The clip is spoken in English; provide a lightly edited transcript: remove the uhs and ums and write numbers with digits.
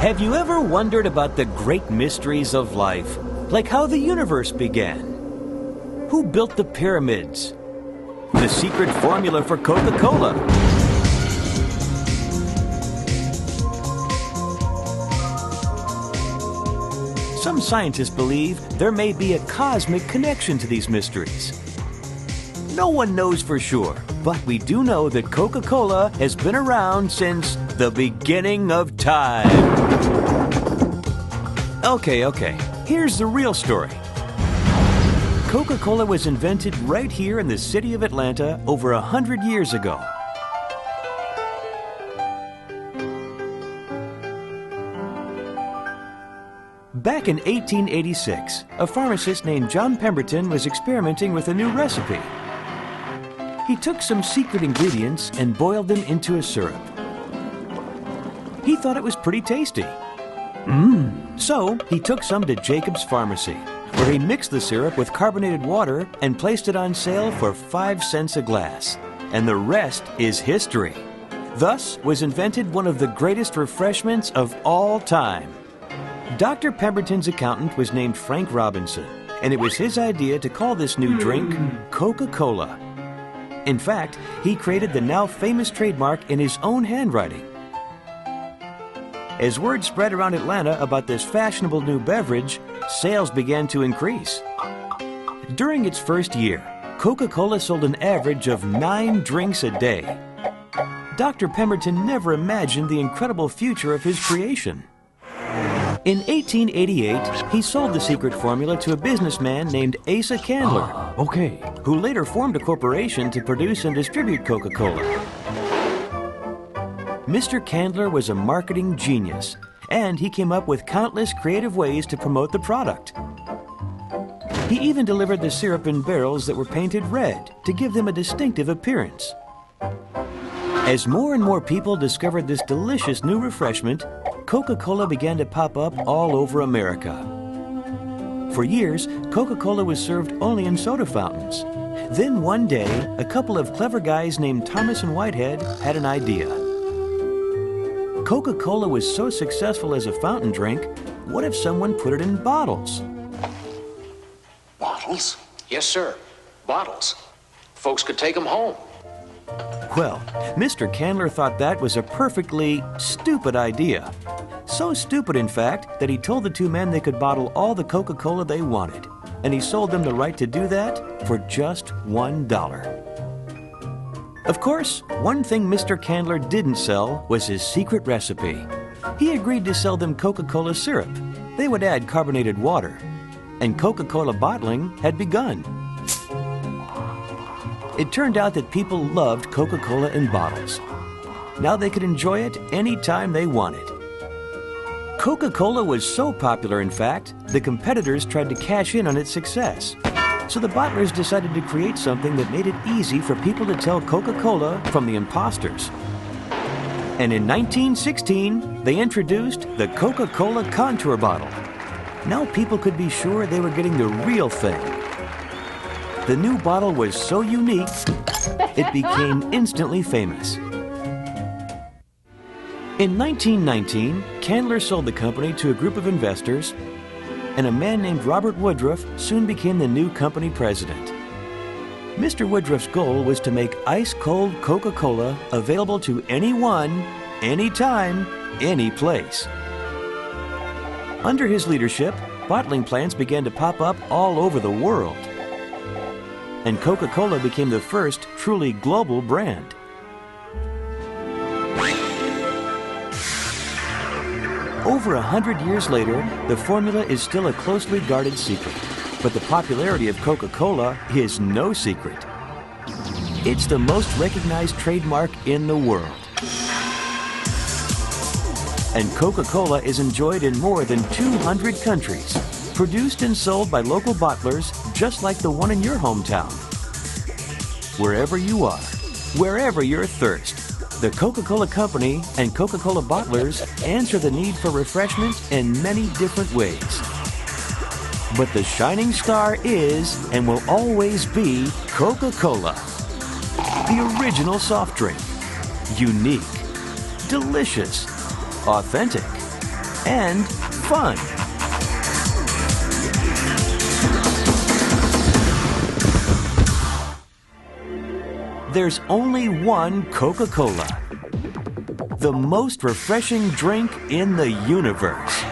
Have you ever wondered about the great mysteries of life? Like how the universe began? Who built the pyramids? The secret formula for Coca-Cola? Some scientists believe there may be a cosmic connection to these mysteries. No one knows for sure, but we do know that Coca-Cola has been around since the beginning of time. Okay, here's the real story. Coca-Cola was invented right here in the city of Atlanta over 100 years ago. Back in 1886, a pharmacist named John Pemberton was experimenting with a new recipe. He took some secret ingredients and boiled them into a syrup. He thought it was pretty tasty. So he took some to Jacob's Pharmacy, where he mixed the syrup with carbonated water and placed it on sale for 5 cents a glass. And the rest is history. Thus was invented one of the greatest refreshments of all time. Dr. Pemberton's accountant was named Frank Robinson, and it was his idea to call this new drink Coca-Cola. In fact, he created the now famous trademark in his own handwriting. As word spread around Atlanta about this fashionable new beverage, sales began to increase. During its first year, Coca-Cola sold an average of 9 drinks a day. Dr. Pemberton never imagined the incredible future of his creation. In 1888, he sold the secret formula to a businessman named Asa Candler, who later formed a corporation to produce and distribute Coca-Cola. Mr. Candler was a marketing genius, and he came up with countless creative ways to promote the product. He even delivered the syrup in barrels that were painted red to give them a distinctive appearance. As more and more people discovered this delicious new refreshment, Coca-Cola began to pop up all over America. For years, Coca-Cola was served only in soda fountains. Then one day, a couple of clever guys named Thomas and Whitehead had an idea. Coca-Cola was so successful as a fountain drink, what if someone put it in bottles? Bottles? Yes, sir. Bottles. Folks could take them home. Well, Mr. Candler thought that was a perfectly stupid idea. So stupid, in fact, that he told the two men they could bottle all the Coca-Cola they wanted. And he sold them the right to do that for just $1. Of course, one thing Mr. Candler didn't sell was his secret recipe. He agreed to sell them Coca-Cola syrup. They would add carbonated water. And Coca-Cola bottling had begun. It turned out that people loved Coca-Cola in bottles. Now they could enjoy it anytime they wanted. Coca-Cola was so popular, in fact, the competitors tried to cash in on its success. So the bottlers decided to create something that made it easy for people to tell Coca-Cola from the imposters. And in 1916, they introduced the Coca-Cola Contour bottle. Now people could be sure they were getting the real thing. The new bottle was so unique, it became instantly famous. In 1919, Candler sold the company to a group of investors, and a man named Robert Woodruff soon became the new company president. Mr. Woodruff's goal was to make ice-cold Coca-Cola available to anyone, anytime, any place. Under his leadership, bottling plants began to pop up all over the world. And Coca-Cola became the first truly global brand. Over 100 years later, the formula is still a closely guarded secret, but the popularity of Coca-Cola is no secret. It's the most recognized trademark in the world. And Coca-Cola is enjoyed in more than 200 countries, produced and sold by local bottlers just like the one in your hometown. Wherever you are, wherever your thirst, the Coca-Cola Company and Coca-Cola bottlers answer the need for refreshment in many different ways. But the shining star is and will always be Coca-Cola. The original soft drink. Unique, delicious, authentic, and fun. There's only one Coca-Cola, the most refreshing drink in the universe.